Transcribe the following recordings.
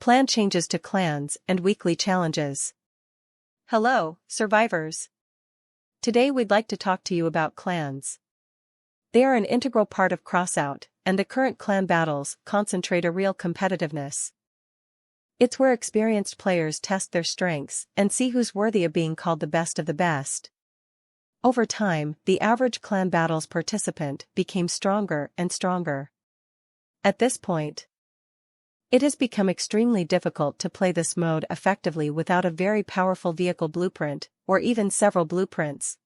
Plan changes to clans and weekly challenges. Hello, survivors. Today we'd like to talk to you about clans. They are an integral part of Crossout, and the current clan battles concentrate a real competitiveness. It's where experienced players test their strengths and see who's worthy of being called the best of the best. Over time, the average clan battles participant became stronger and stronger. At this point, it has become extremely difficult to play this mode effectively without a very powerful vehicle blueprint, or even several blueprints.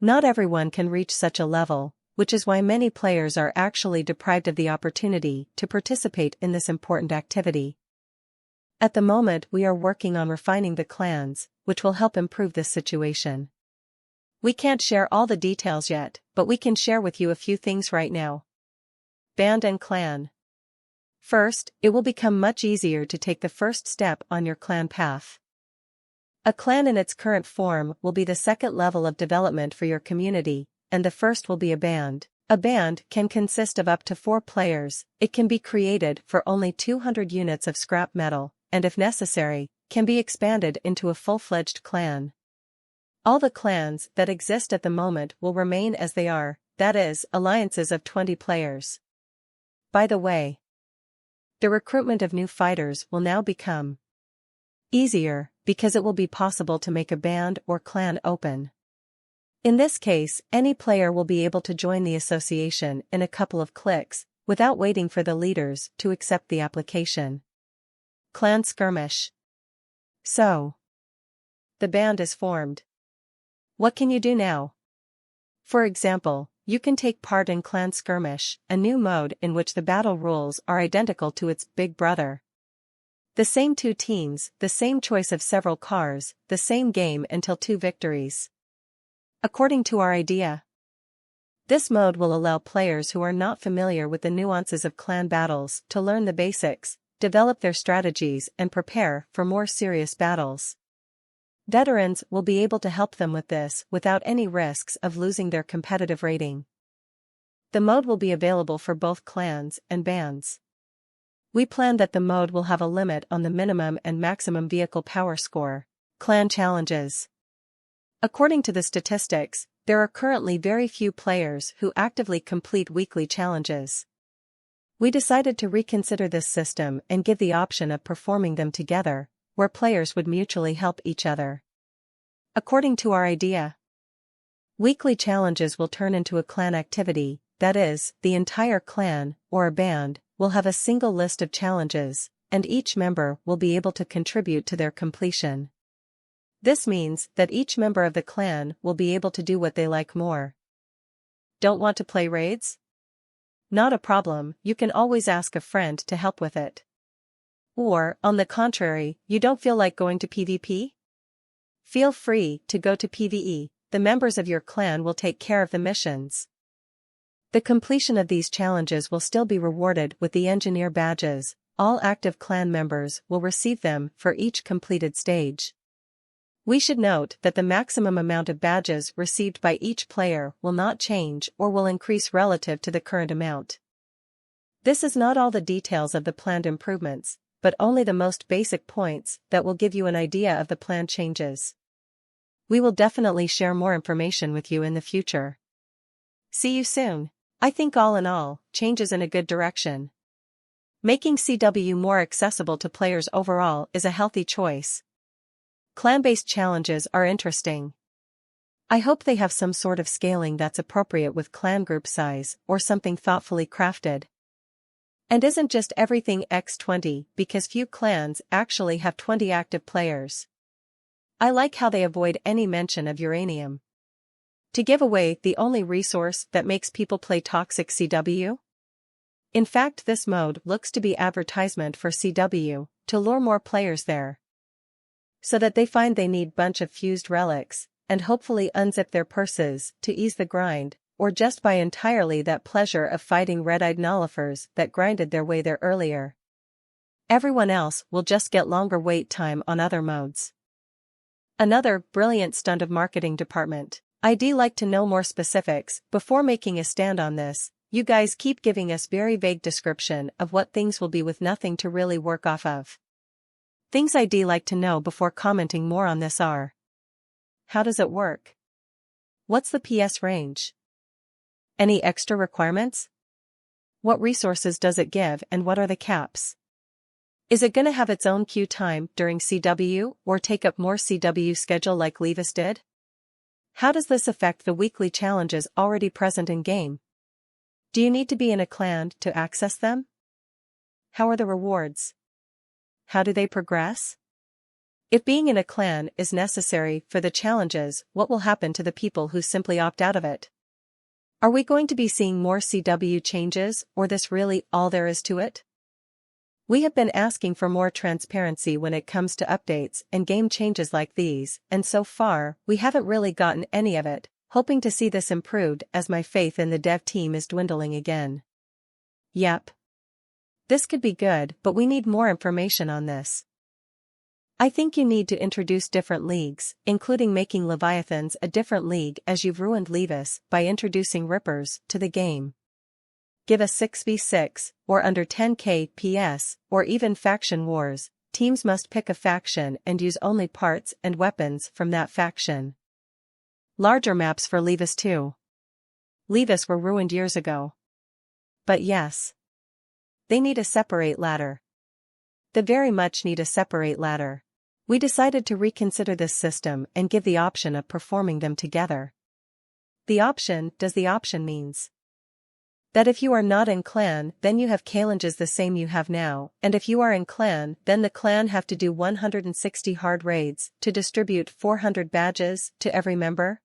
Not everyone can reach such a level, which is why many players are actually deprived of the opportunity to participate in this important activity. At the moment we are working on refining the clans, which will help improve this situation. We can't share all the details yet, but we can share with you a few things right now. Band and clan. First, it will become much easier to take the first step on your clan path. A clan in its current form will be the second level of development for your community, and the first will be a band. A band can consist of up to 4 players, it can be created for only 200 units of scrap metal, and if necessary, can be expanded into a full-fledged clan. All the clans that exist at the moment will remain as they are, that is, alliances of 20 players. By the way, the recruitment of new fighters will now become easier, because it will be possible to make a band or clan open. In this case, any player will be able to join the association in a couple of clicks, without waiting for the leaders to accept the application. Clan skirmish. So, the band is formed. What can you do now? For example, you can take part in Clan Skirmish, a new mode in which the battle rules are identical to its big brother. The same 2 teams, the same choice of several cars, the same game until 2 victories. According to our idea, this mode will allow players who are not familiar with the nuances of clan battles to learn the basics, develop their strategies and prepare for more serious battles. Veterans will be able to help them with this without any risks of losing their competitive rating. The mode will be available for both clans and bands. We plan that the mode will have a limit on the minimum and maximum vehicle power score. Clan challenges. According to the statistics, there are currently very few players who actively complete weekly challenges. We decided to reconsider this system and give the option of performing them together, where players would mutually help each other. According to our idea, weekly challenges will turn into a clan activity, that is, the entire clan, or a band, will have a single list of challenges, and each member will be able to contribute to their completion. This means that each member of the clan will be able to do what they like more. Don't want to play raids? Not a problem, you can always ask a friend to help with it. Or, on the contrary, you don't feel like going to PvP? Feel free to go to PvE, the members of your clan will take care of the missions. The completion of these challenges will still be rewarded with the engineer badges, all active clan members will receive them for each completed stage. We should note that the maximum amount of badges received by each player will not change or will increase relative to the current amount. This is not all the details of the planned improvements, but only the most basic points that will give you an idea of the planned changes. We will definitely share more information with you in the future. See you soon. I think all in all, changes in a good direction. Making CW more accessible to players overall is a healthy choice. Clan-based challenges are interesting. I hope they have some sort of scaling that's appropriate with clan group size or something thoughtfully crafted. And isn't just everything x20 because few clans actually have 20 active players. I like how they avoid any mention of uranium. To give away the only resource that makes people play toxic CW? In fact, this mode looks to be advertisement for CW, to lure more players there. So that they find they need bunch of fused relics, and hopefully unzip their purses to ease the grind, or just buy entirely that pleasure of fighting red-eyed nullifers that grinded their way there earlier. Everyone else will just get longer wait time on other modes. Another brilliant stunt of marketing department. I'd like to know more specifics before making a stand on this. You guys keep giving us very vague description of what things will be with nothing to really work off of. Things I'd like to know before commenting more on this are: how does it work? What's the PS range? Any extra requirements? What resources does it give and what are the caps? Is it gonna have its own queue time during CW or take up more CW schedule like Levis did? How does this affect the weekly challenges already present in game? Do you need to be in a clan to access them? How are the rewards? How do they progress? If being in a clan is necessary for the challenges, what will happen to the people who simply opt out of it? Are we going to be seeing more CW changes, or this really all there is to it? We have been asking for more transparency when it comes to updates and game changes like these, and so far, we haven't really gotten any of it, hoping to see this improved as my faith in the dev team is dwindling again. Yep. This could be good, but we need more information on this. I think you need to introduce different leagues, including making Leviathans a different league as you've ruined Levis by introducing Rippers to the game. Give us 6v6, or under 10k PS, or even faction wars. Teams must pick a faction and use only parts and weapons from that faction. Larger maps for Levis too. Levis were ruined years ago. But yes. They need a separate ladder. They very much need a separate ladder. We decided to reconsider this system and give the option of performing them together. The option means that if you are not in clan, then you have challenges the same you have now, and if you are in clan, then the clan have to do 160 hard raids to distribute 400 badges to every member.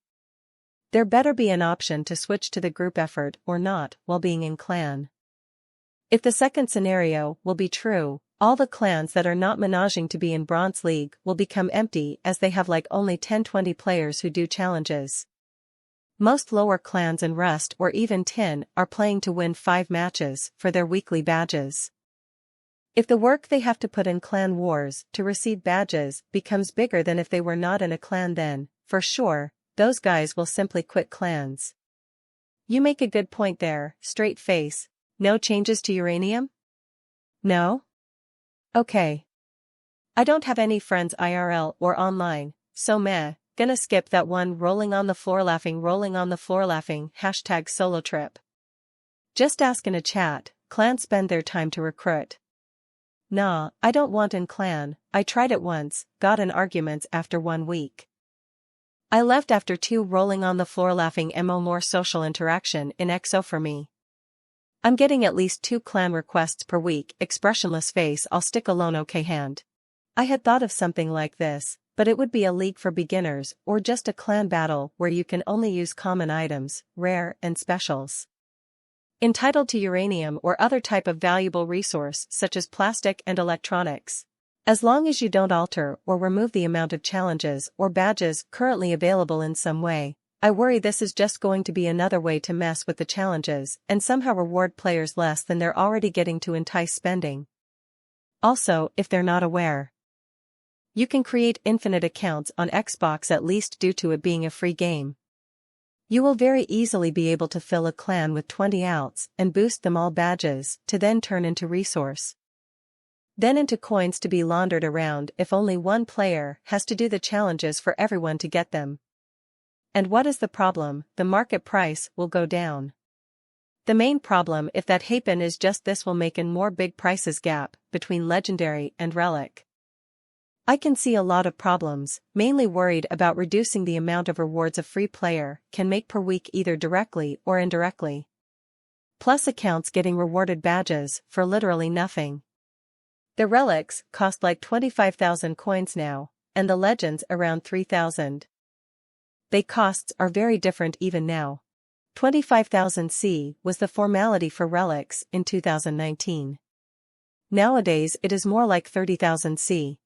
There better be an option to switch to the group effort or not while being in clan. If the second scenario will be true, all the clans that are not managing to be in Bronze League will become empty as they have like only 10-20 players who do challenges. Most lower clans in Rust or even Tin are playing to win 5 matches for their weekly badges. If the work they have to put in clan wars to receive badges becomes bigger than if they were not in a clan, then, for sure, those guys will simply quit clans. You make a good point there, straight face. No changes to uranium? No? Okay. I don't have any friends IRL or online, so meh, gonna skip that one rolling on the floor laughing hashtag solo trip. Just ask in a chat, clans spend their time to recruit. Nah, I don't want in clan, I tried it once, got in arguments after 1 week. I left after 2 rolling on the floor laughing more social interaction in XO for me. I'm getting at least 2 clan requests per week, expressionless face I'll stick alone okay hand. I had thought of something like this, but it would be a league for beginners or just a clan battle where you can only use common items, rare and specials. Entitled to uranium or other type of valuable resource such as plastic and electronics. As long as you don't alter or remove the amount of challenges or badges currently available in some way. I worry this is just going to be another way to mess with the challenges and somehow reward players less than they're already getting to entice spending. Also, if they're not aware, you can create infinite accounts on Xbox at least due to it being a free game. You will very easily be able to fill a clan with 20 outs and boost them all badges to then turn into resource. Then into coins to be laundered around if only one player has to do the challenges for everyone to get them. And what is the problem? The market price will go down. The main problem if that happen is just this will make an more big prices gap between legendary and relic. I can see a lot of problems, mainly worried about reducing the amount of rewards a free player can make per week either directly or indirectly. Plus accounts getting rewarded badges for literally nothing. The relics cost like 25,000 coins now, and the legends around 3,000. They costs are very different even now. 25,000 C was the formality for relics in 2019. Nowadays it is more like 30,000 C.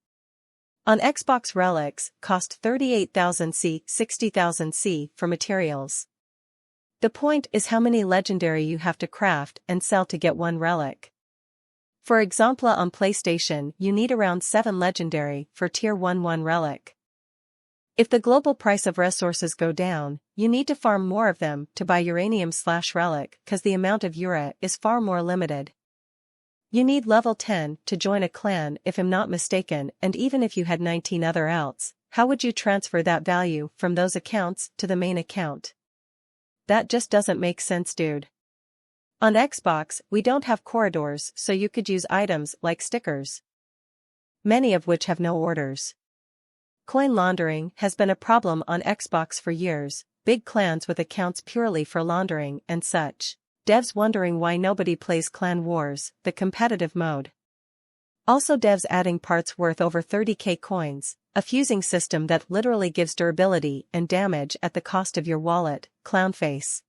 On Xbox relics cost 38,000 C, 60,000 C for materials. The point is how many legendary you have to craft and sell to get one relic. For example, on PlayStation you need around 7 legendary for tier 1 relic. If the global price of resources go down, you need to farm more of them to buy uranium/relic cause the amount of ura is far more limited. You need level 10 to join a clan if I'm not mistaken, and even if you had 19 other alts, how would you transfer that value from those accounts to the main account? That just doesn't make sense, dude. On Xbox, we don't have corridors, so you could use items like stickers, many of which have no orders. Coin laundering has been a problem on Xbox for years, big clans with accounts purely for laundering and such. Devs wondering why nobody plays Clan Wars, the competitive mode. Also devs adding parts worth over 30k coins, a fusing system that literally gives durability and damage at the cost of your wallet, clownface.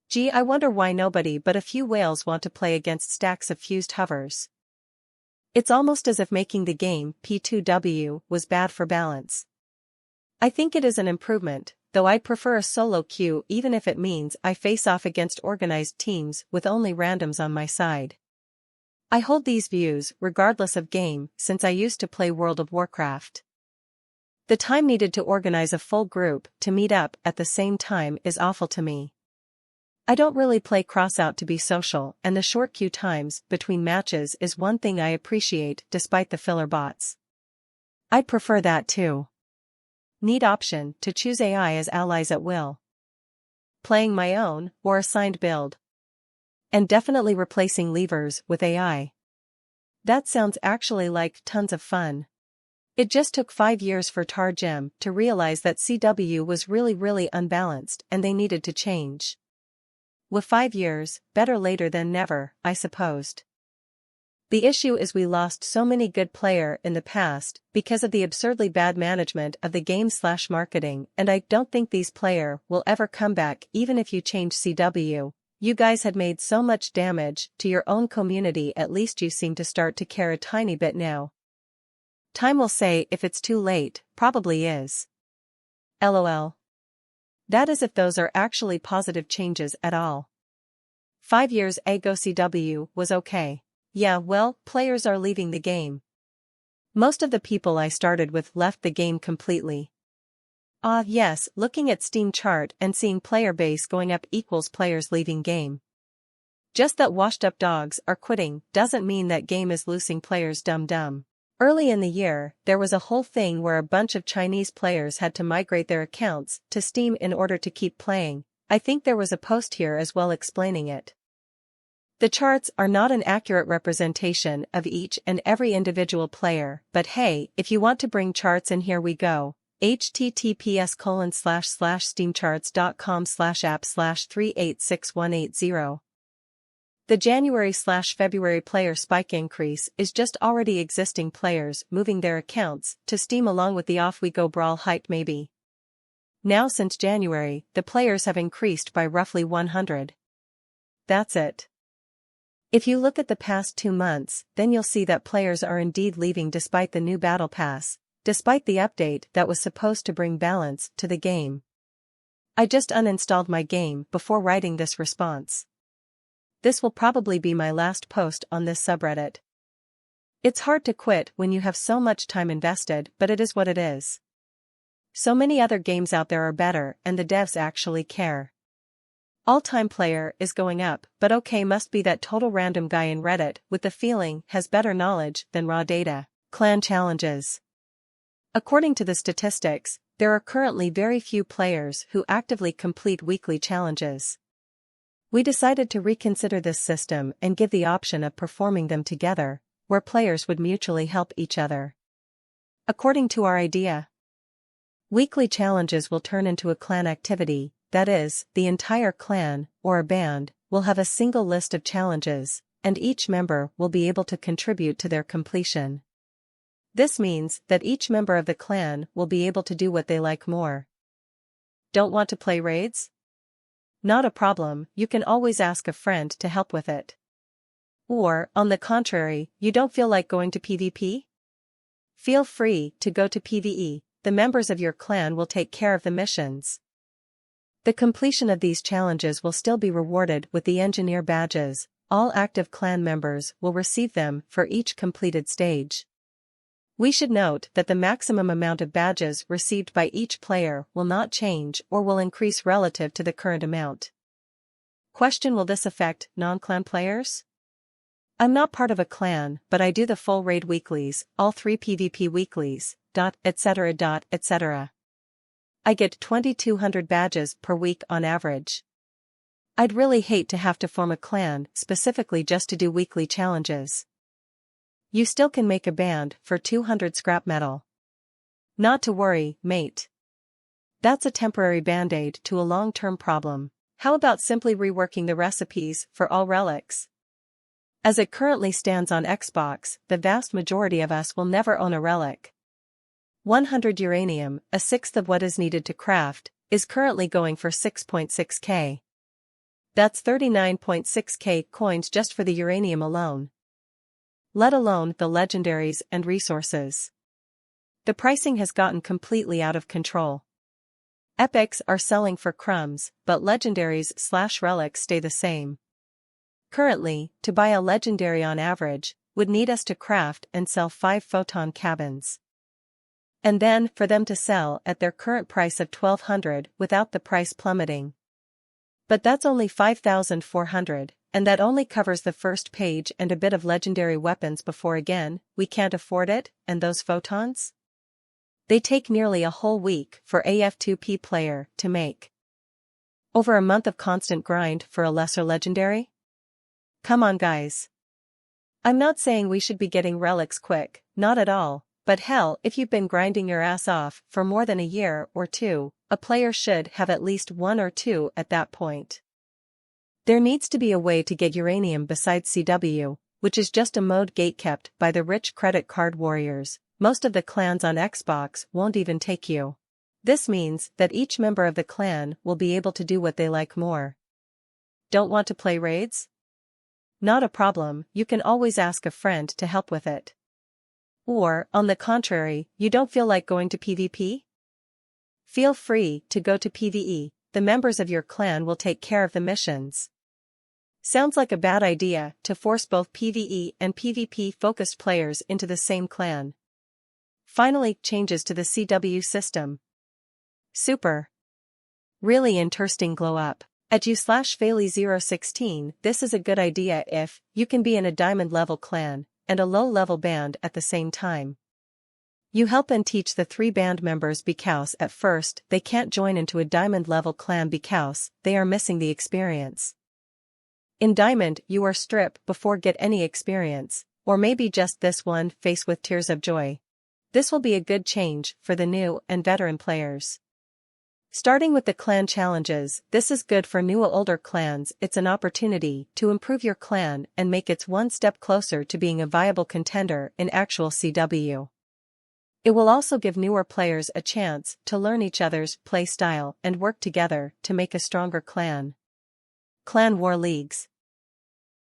Gee, I wonder why nobody but a few whales want to play against stacks of fused hovers. It's almost as if making the game P2W was bad for balance. I think it is an improvement, though I'd prefer a solo queue even if it means I face off against organized teams with only randoms on my side. I hold these views regardless of game since I used to play World of Warcraft. The time needed to organize a full group to meet up at the same time is awful to me. I don't really play Crossout to be social, and the short queue times between matches is one thing I appreciate despite the filler bots. I'd prefer that too. Neat option to choose AI as allies at will. Playing my own or assigned build. And definitely replacing levers with AI. That sounds actually like tons of fun. It just took 5 years for Tar Gem to realize that CW was really unbalanced and they needed to change. With 5 years, better later than never, I supposed. The issue is we lost so many good players in the past because of the absurdly bad management of the game/marketing, and I don't think these players will ever come back even if you change CW. You guys had made so much damage to your own community, at least you seem to start to care a tiny bit now. Time will say if it's too late, probably is. LOL. That is if those are actually positive changes at all. 5 years ago CW was okay. Yeah, well, players are leaving the game. Most of the people I started with left the game completely. Yes, looking at Steam chart and seeing player base going up equals players leaving game. Just that washed up dogs are quitting doesn't mean that game is losing players dumb. Early in the year, there was a whole thing where a bunch of Chinese players had to migrate their accounts to Steam in order to keep playing. I think there was a post here as well explaining it. The charts are not an accurate representation of each and every individual player, but hey, if you want to bring charts in, here we go. https://steamcharts.com/app/3866180. The January/February player spike increase is just already existing players moving their accounts to Steam along with the off we go brawl hype maybe. Now since January, the players have increased by roughly 100. That's it. If you look at the past 2 months, then you'll see that players are indeed leaving despite the new battle pass, despite the update that was supposed to bring balance to the game. I just uninstalled my game before writing this response. This will probably be my last post on this subreddit. It's hard to quit when you have so much time invested, but it is what it is. So many other games out there are better and the devs actually care. All-time player is going up, but okay, must be that total random guy in Reddit with the feeling has better knowledge than raw data. Clan challenges. According to the statistics, there are currently very few players who actively complete weekly challenges. We decided to reconsider this system and give the option of performing them together, where players would mutually help each other. According to our idea, weekly challenges will turn into a clan activity, that is, the entire clan, or a band, will have a single list of challenges, and each member will be able to contribute to their completion. This means that each member of the clan will be able to do what they like more. Don't want to play raids? Not a problem, you can always ask a friend to help with it. Or, on the contrary, you don't feel like going to PvP? Feel free to go to PvE, the members of your clan will take care of the missions. The completion of these challenges will still be rewarded with the engineer badges, all active clan members will receive them for each completed stage. We should note that the maximum amount of badges received by each player will not change or will increase relative to the current amount. Question: will this affect non-clan players? I'm not part of a clan, but I do the full raid weeklies, all 3 PvP weeklies, etc. I get 2200 badges per week on average. I'd really hate to have to form a clan specifically just to do weekly challenges. You still can make a band for 200 scrap metal. Not to worry, mate. That's a temporary band-aid to a long-term problem. How about simply reworking the recipes for all relics? As it currently stands on Xbox, the vast majority of us will never own a relic. 100 uranium, a sixth of what is needed to craft, is currently going for 6.6k. That's 39.6k coins just for the uranium alone. Let alone the legendaries and resources. The pricing has gotten completely out of control. Epics are selling for crumbs, but legendaries/relics stay the same. Currently, to buy a legendary on average, would need us to craft and sell 5 photon cabins. And then for them to sell at their current price of 1200 without the price plummeting. But that's only 5400, and that only covers the first page and a bit of legendary weapons before again, we can't afford it, and those photons? They take nearly a whole week for AF2P player to make. Over a month of constant grind for a lesser legendary? Come on guys. I'm not saying we should be getting relics quick, not at all, but hell, if you've been grinding your ass off for more than a year or two, a player should have at least 1 or 2 at that point. There needs to be a way to get uranium besides CW, which is just a mode gatekept by the rich credit card warriors. Most of the clans on Xbox won't even take you. This means that each member of the clan will be able to do what they like more. Don't want to play raids? Not a problem, you can always ask a friend to help with it. Or, on the contrary, you don't feel like going to PvP? Feel free to go to PvE, the members of your clan will take care of the missions. Sounds like a bad idea to force both PvE and PvP-focused players into the same clan. Finally, changes to the CW system. Super. Really interesting glow up. At u/Faily016, this is a good idea if you can be in a diamond level clan and a low level band at the same time. You help and teach the 3 band members because at first they can't join into a diamond level clan because they are missing the experience. In diamond you are strip before get any experience, or maybe just this one face with tears of joy. This will be a good change for the new and veteran players. Starting with the clan challenges, this is good for new or older clans. It's an opportunity to improve your clan and make it one step closer to being a viable contender in actual CW. It will also give newer players a chance to learn each other's play style and work together to make a stronger clan. Clan War Leagues.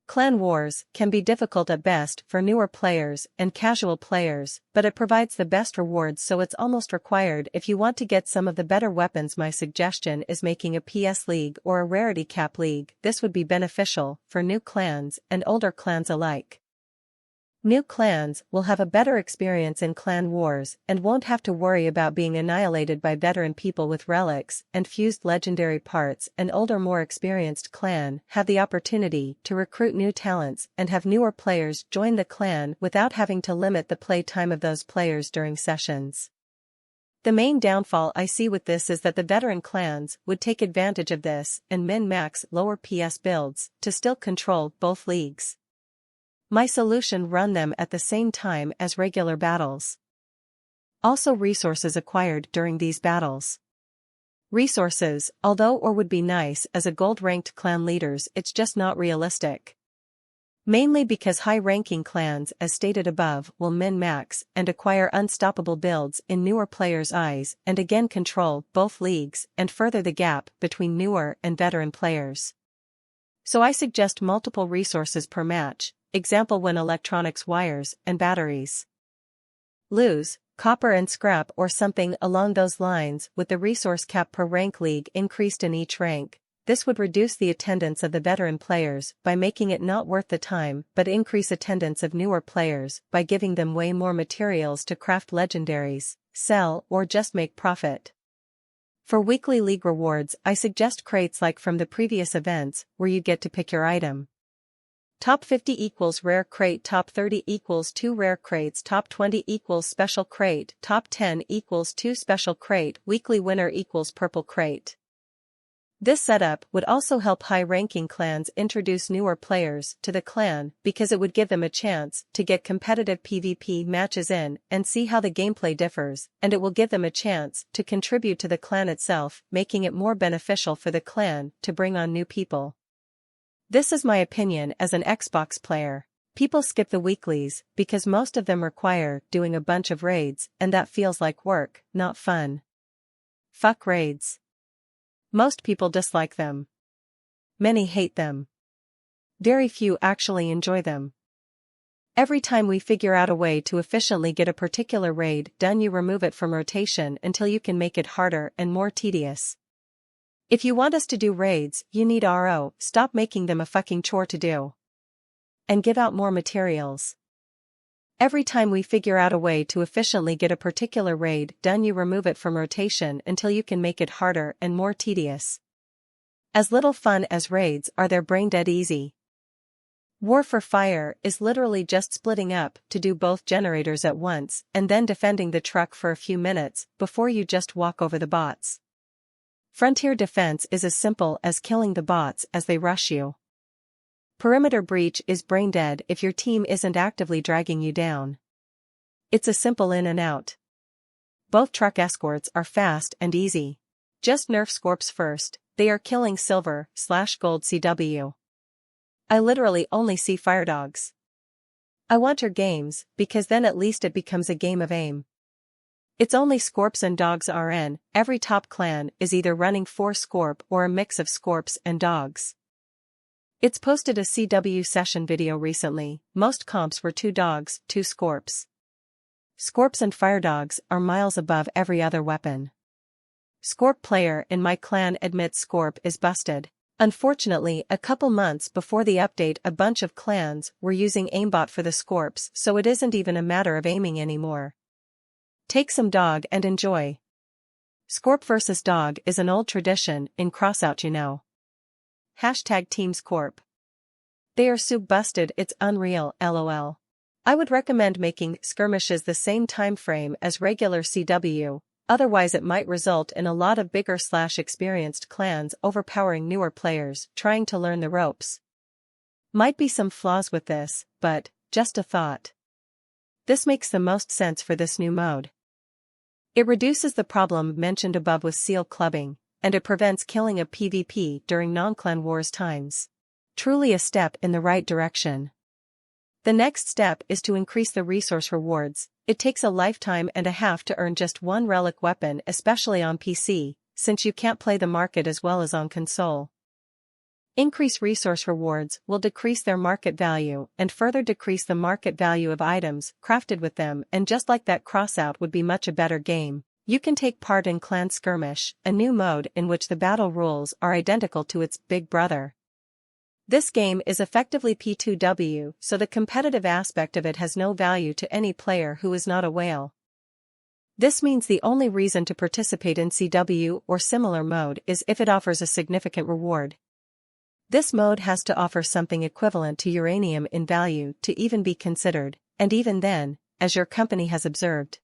Clan wars can be difficult at best for newer players and casual players, but it provides the best rewards, so it's almost required if you want to get some of the better weapons. My suggestion is making a PS League or a Rarity Cap League. This would be beneficial for new clans and older clans alike. New clans will have a better experience in clan wars and won't have to worry about being annihilated by veteran people with relics and fused legendary parts. An older, more experienced clan have the opportunity to recruit new talents and have newer players join the clan without having to limit the play time of those players during sessions. The main downfall I see with this is that the veteran clans would take advantage of this and min-max lower PS builds to still control both leagues. My solution: run them at the same time as regular battles. Also, resources acquired during these battles. Resources, although or would be nice as a gold-ranked clan leaders, it's just not realistic. Mainly because high-ranking clans, as stated above, will min-max and acquire unstoppable builds in newer players' eyes and again control both leagues and further the gap between newer and veteran players. So I suggest multiple resources per match. Example: when electronics, wires, and batteries lose, copper and scrap or something along those lines, with the resource cap per rank league increased in each rank. this would reduce the attendance of the veteran players by making it not worth the time but increase attendance of newer players by giving them way more materials to craft legendaries, sell or just make profit. For weekly league rewards, I suggest crates like from the previous events where you get to pick your item. Top 50 equals rare crate, top 30 equals 2 rare crates, top 20 equals special crate, top 10 equals 2 special crate, weekly winner equals purple crate. This setup would also help high-ranking clans introduce newer players to the clan because it would give them a chance to get competitive PvP matches in and see how the gameplay differs, and it will give them a chance to contribute to the clan itself, making it more beneficial for the clan to bring on new people. This is my opinion as an Xbox player. People skip the weeklies because most of them require doing a bunch of raids, and that feels like work, not fun. Fuck raids. Most people dislike them. Many hate them. Very few actually enjoy them. Every time we figure out a way to efficiently get a particular raid done, you remove it from rotation until you can make it harder and more tedious. If you want us to do raids, you need stop making them a fucking chore to do. And give out more materials. Every time we figure out a way to efficiently get a particular raid done, you remove it from rotation until you can make it harder and more tedious. As little fun as raids are, they're brain dead easy. War for Fire is literally just splitting up to do both generators at once and then defending the truck for a few minutes before you just walk over the bots. Frontier defense is as simple as killing the bots as they rush you. Perimeter breach is brain dead if your team isn't actively dragging you down. It's a simple in and out. Both truck escorts are fast and easy. Just nerf Scorps first, they are killing silver/gold CW. I literally only see fire dogs. I want your games, because then at least it becomes a game of aim. It's only Scorps and dogs RN, every top clan is either running 4 Scorp or a mix of Scorps and dogs. It's posted a CW session video recently, most comps were 2 dogs, 2 Scorps. Scorps and fire dogs are miles above every other weapon. Scorp player in my clan admits Scorp is busted. Unfortunately, a couple months before the update a bunch of clans were using aimbot for the Scorps, so it isn't even a matter of aiming anymore. Take some dog and enjoy. Scorp versus dog is an old tradition in Crossout, you know. #Team Scorp. They are so busted it's unreal, lol. I would recommend making skirmishes the same time frame as regular CW, otherwise it might result in a lot of bigger/experienced clans overpowering newer players trying to learn the ropes. Might be some flaws with this, but, just a thought. This makes the most sense for this new mode. It reduces the problem mentioned above with seal clubbing, and it prevents killing of PvP during non-clan wars times. Truly a step in the right direction. The next step is to increase the resource rewards. It takes a lifetime and a half to earn just 1 relic weapon, especially on PC, since you can't play the market as well as on console. Increase resource rewards will decrease their market value and further decrease the market value of items crafted with them, and just like that, Crossout would be much a better game. You can take part in Clan Skirmish, a new mode in which the battle rules are identical to its big brother. This game is effectively P2W, so the competitive aspect of it has no value to any player who is not a whale. This means the only reason to participate in CW or similar mode is if it offers a significant reward. This mode has to offer something equivalent to uranium in value to even be considered, and even then, as your company has observed.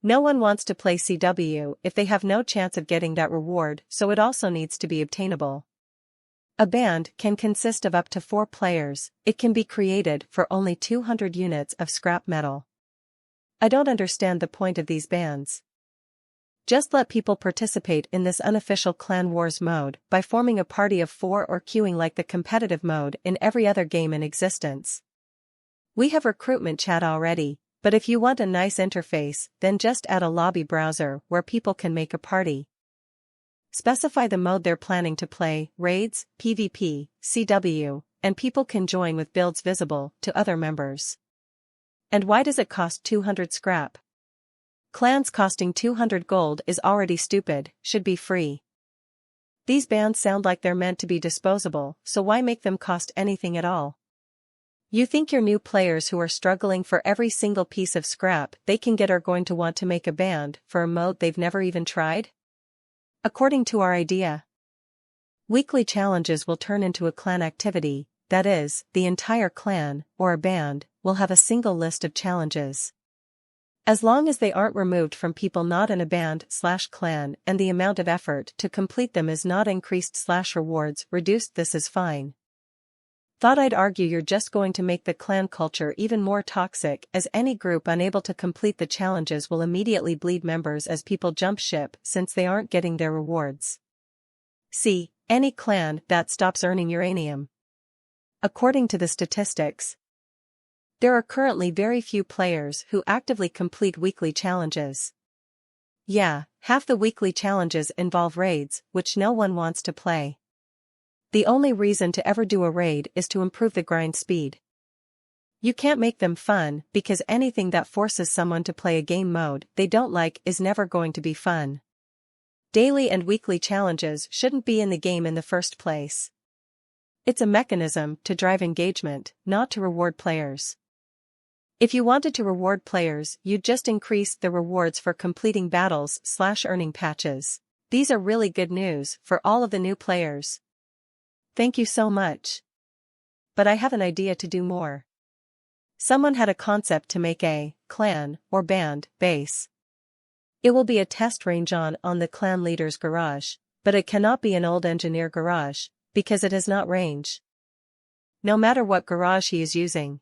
No one wants to play CW if they have no chance of getting that reward, so it also needs to be obtainable. A band can consist of up to 4 players. It can be created for only 200 units of scrap metal. I don't understand the point of these bands. Just let people participate in this unofficial Clan Wars mode by forming a party of 4 or queuing like the competitive mode in every other game in existence. We have recruitment chat already, but if you want a nice interface, then just add a lobby browser where people can make a party. Specify the mode they're planning to play, raids, PvP, CW, and people can join with builds visible to other members. And why does it cost 200 scrap? Clans costing 200 gold is already stupid, should be free. These bands sound like they're meant to be disposable, so why make them cost anything at all? You think your new players who are struggling for every single piece of scrap they can get are going to want to make a band for a mode they've never even tried? According to our idea, weekly challenges will turn into a clan activity, that is, the entire clan, or a band, will have a single list of challenges. As long as they aren't removed from people not in a band/clan and the amount of effort to complete them is not increased/rewards reduced, this is fine. Thought I'd argue you're just going to make the clan culture even more toxic, as any group unable to complete the challenges will immediately bleed members as people jump ship since they aren't getting their rewards. See, any clan that stops earning uranium. According to the statistics, there are currently very few players who actively complete weekly challenges. Yeah, half the weekly challenges involve raids, which no one wants to play. The only reason to ever do a raid is to improve the grind speed. You can't make them fun, because anything that forces someone to play a game mode they don't like is never going to be fun. Daily and weekly challenges shouldn't be in the game in the first place. It's a mechanism to drive engagement, not to reward players. If you wanted to reward players, you'd just increase the rewards for completing battles/earning patches. These are really good news for all of the new players. Thank you so much. But I have an idea to do more. Someone had a concept to make a clan or band base. It will be a test range on the clan leader's garage, but it cannot be an old engineer garage, because it has not range. No matter what garage he is using.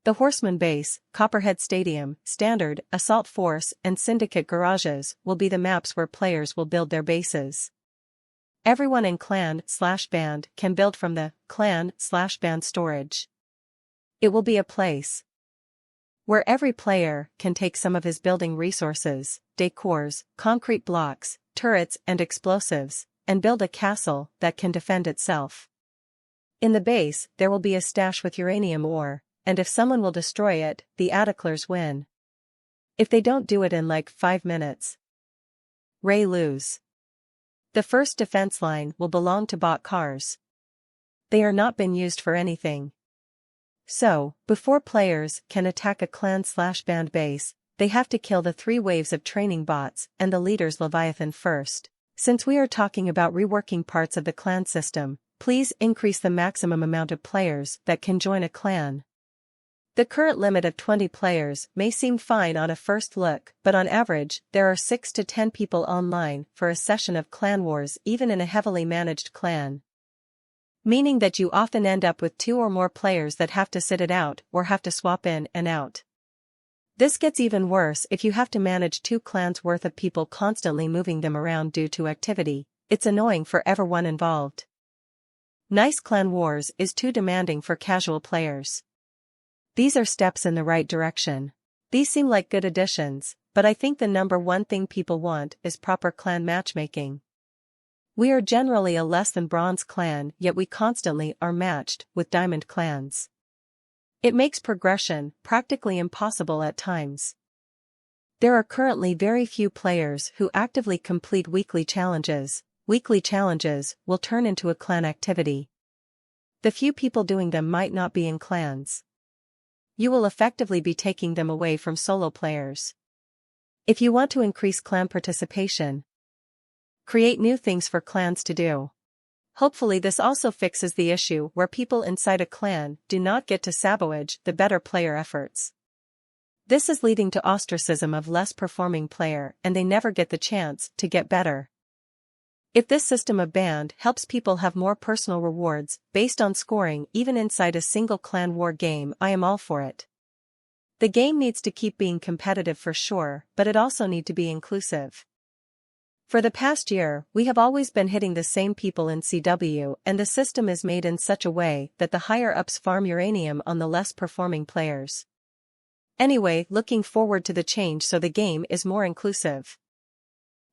The Horseman Base, Copperhead Stadium, Standard, Assault Force, and Syndicate garages will be the maps where players will build their bases. Everyone in clan/band can build from the clan/band storage. It will be a place where every player can take some of his building resources, decors, concrete blocks, turrets and explosives, and build a castle that can defend itself. In the base, there will be a stash with uranium ore, and if someone will destroy it, the attackers win. If they don't do it in like 5 minutes, Ray lose. The first defense line will belong to bot cars. They are not been used for anything. So, before players can attack a clan/band base, they have to kill the 3 waves of training bots and the leader's Leviathan first. Since we are talking about reworking parts of the clan system, please increase the maximum amount of players that can join a clan. The current limit of 20 players may seem fine on a first look, but on average, there are 6 to 10 people online for a session of clan wars even in a heavily managed clan. Meaning that you often end up with 2 or more players that have to sit it out or have to swap in and out. This gets even worse if you have to manage 2 clans worth of people constantly moving them around due to activity. It's annoying for everyone involved. Nice clan wars is too demanding for casual players. These are steps in the right direction. These seem like good additions, but I think the number one thing people want is proper clan matchmaking. We are generally a less than bronze clan, yet we constantly are matched with diamond clans. It makes progression practically impossible at times. There are currently very few players who actively complete weekly challenges. Weekly challenges will turn into a clan activity. The few people doing them might not be in clans. You will effectively be taking them away from solo players. If you want to increase clan participation, create new things for clans to do. Hopefully this also fixes the issue where people inside a clan do not get to sabotage the better player efforts. This is leading to ostracism of less performing player and they never get the chance to get better. If this system of band helps people have more personal rewards based on scoring even inside a single clan war game, I am all for it. The game needs to keep being competitive for sure, but it also needs to be inclusive. For the past year, we have always been hitting the same people in CW, and the system is made in such a way that the higher-ups farm uranium on the less performing players. Anyway, looking forward to the change so the game is more inclusive.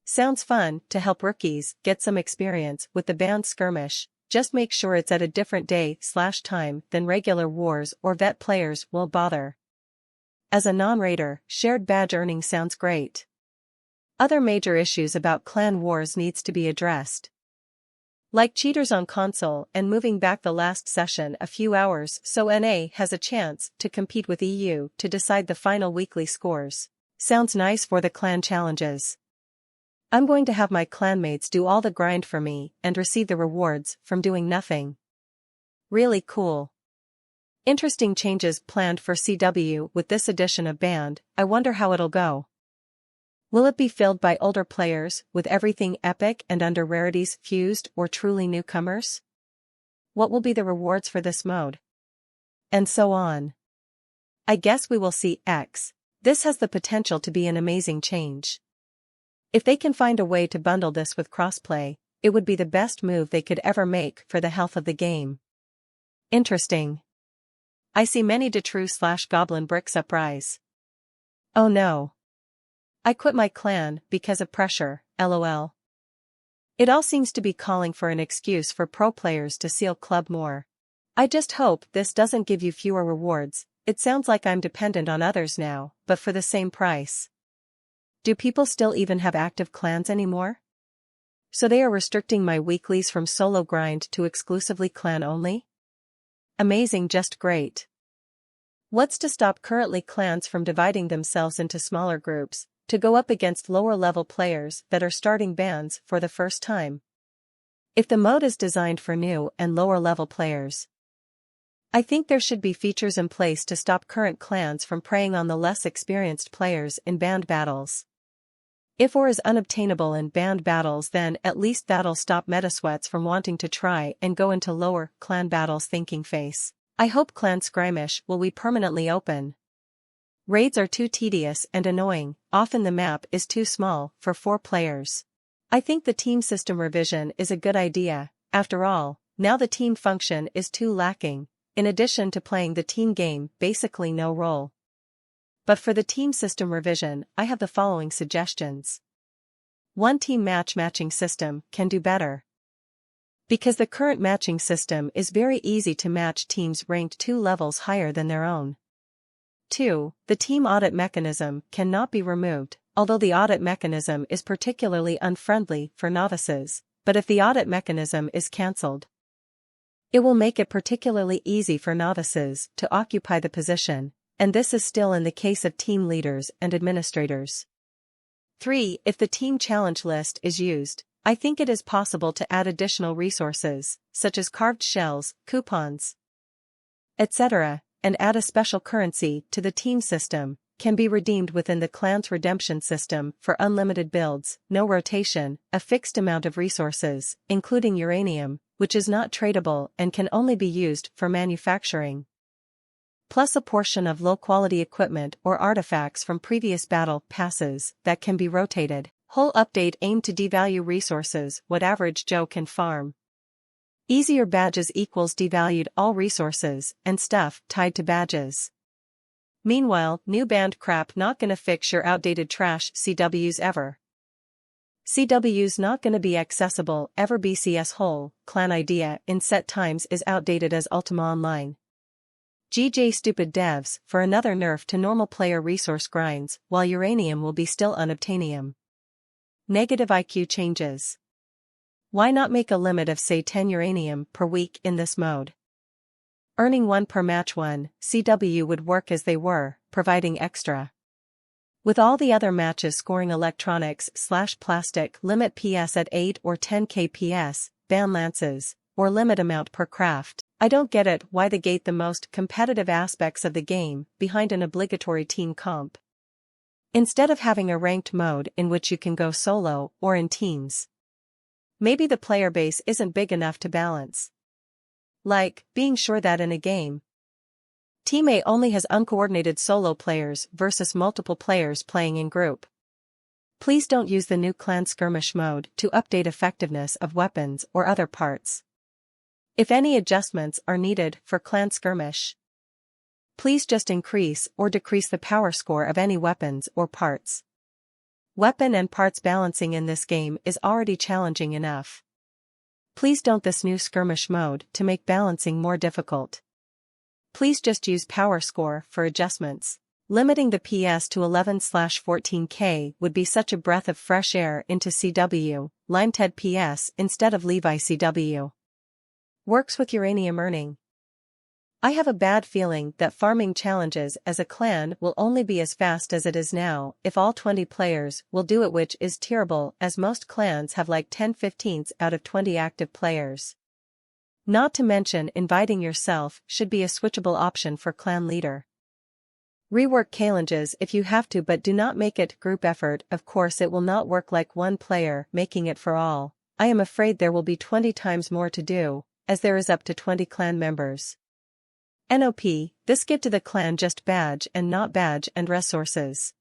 Sounds fun to help rookies get some experience with the band skirmish. Just make sure it's at a different day/time than regular wars or vet players will bother. As a non-raider, shared badge earning sounds great. Other major issues about clan wars needs to be addressed. Like cheaters on console and moving back the last session a few hours so NA has a chance to compete with EU to decide the final weekly scores. Sounds nice for the clan challenges. I'm going to have my clanmates do all the grind for me and receive the rewards from doing nothing. Really cool. Interesting changes planned for CW with this edition of Band. I wonder how it'll go. Will it be filled by older players, with everything epic and under rarities fused, or truly newcomers? What will be the rewards for this mode? And so on. I guess we will see X. This has the potential to be an amazing change. If they can find a way to bundle this with crossplay, it would be the best move they could ever make for the health of the game. Interesting. I see many Detru/Goblin bricks uprise. Oh no. I quit my clan because of pressure, lol. It all seems to be calling for an excuse for pro players to seal club more. I just hope this doesn't give you fewer rewards. It sounds like I'm dependent on others now, but for the same price. Do people still even have active clans anymore? So they are restricting my weeklies from solo grind to exclusively clan only? Amazing, just great. What's to stop currently clans from dividing themselves into smaller groups, to go up against lower-level players that are starting bands for the first time? If the mode is designed for new and lower-level players, I think there should be features in place to stop current clans from preying on the less experienced players in band battles. If ore is unobtainable in band battles, then at least that'll stop metasweats from wanting to try and go into lower clan battles thinking face. I hope Clan Skirmish will be permanently open. Raids are too tedious and annoying, often the map is too small for 4 players. I think the team system revision is a good idea. After all, now the team function is too lacking, in addition to playing the team game basically no role. But for the team system revision, I have the following suggestions. 1. Team matching system can do better. Because the current matching system is very easy to match teams ranked 2 levels higher than their own. 2. The team audit mechanism cannot be removed, although the audit mechanism is particularly unfriendly for novices, but if the audit mechanism is cancelled, it will make it particularly easy for novices to occupy the position, and this is still in the case of team leaders and administrators. 3. If the team challenge list is used, I think it is possible to add additional resources, such as carved shells, coupons, etc., and add a special currency to the team system, can be redeemed within the clan's redemption system for unlimited builds, no rotation, a fixed amount of resources, including uranium, which is not tradable and can only be used for manufacturing, plus a portion of low-quality equipment or artifacts from previous battle passes that can be rotated. Whole update aimed to devalue resources what average Joe can farm. Easier badges equals devalued all resources and stuff tied to badges. Meanwhile, new band crap not gonna fix your outdated trash CWs ever. CWs not gonna be accessible ever. BCS whole clan idea in set times is outdated as Ultima Online. GJ stupid devs for another nerf to normal player resource grinds while uranium will be still unobtainium. Negative IQ changes. Why not make a limit of say 10 uranium per week in this mode? Earning 1 per match. 1 CW would work as they were, providing extra. With all the other matches scoring electronics/plastic limit PS at 8 or 10 kps, ban lances, or limit amount per craft. I don't get it why they gate the most competitive aspects of the game behind an obligatory team comp, instead of having a ranked mode in which you can go solo or in teams. Maybe the player base isn't big enough to balance. Like, being sure that in a game, Team A only has uncoordinated solo players versus multiple players playing in group. Please don't use the new clan skirmish mode to update effectiveness of weapons or other parts. If any adjustments are needed for clan skirmish, please just increase or decrease the power score of any weapons or parts. Weapon and parts balancing in this game is already challenging enough. Please don't this new skirmish mode to make balancing more difficult. Please just use power score for adjustments. Limiting the PS to 11/14K would be such a breath of fresh air into CW, Limeted PS instead of Levi CW. Works with uranium earning. I have a bad feeling that farming challenges as a clan will only be as fast as it is now if all 20 players will do it, which is terrible as most clans have like 10/15 out of 20 active players. Not to mention inviting yourself should be a switchable option for clan leader. Rework challenges if you have to, but do not make it group effort. Of course it will not work like one player making it for all. I am afraid there will be 20 times more to do, as there is up to 20 clan members. NOP, this give to the clan just badge and not badge and resources.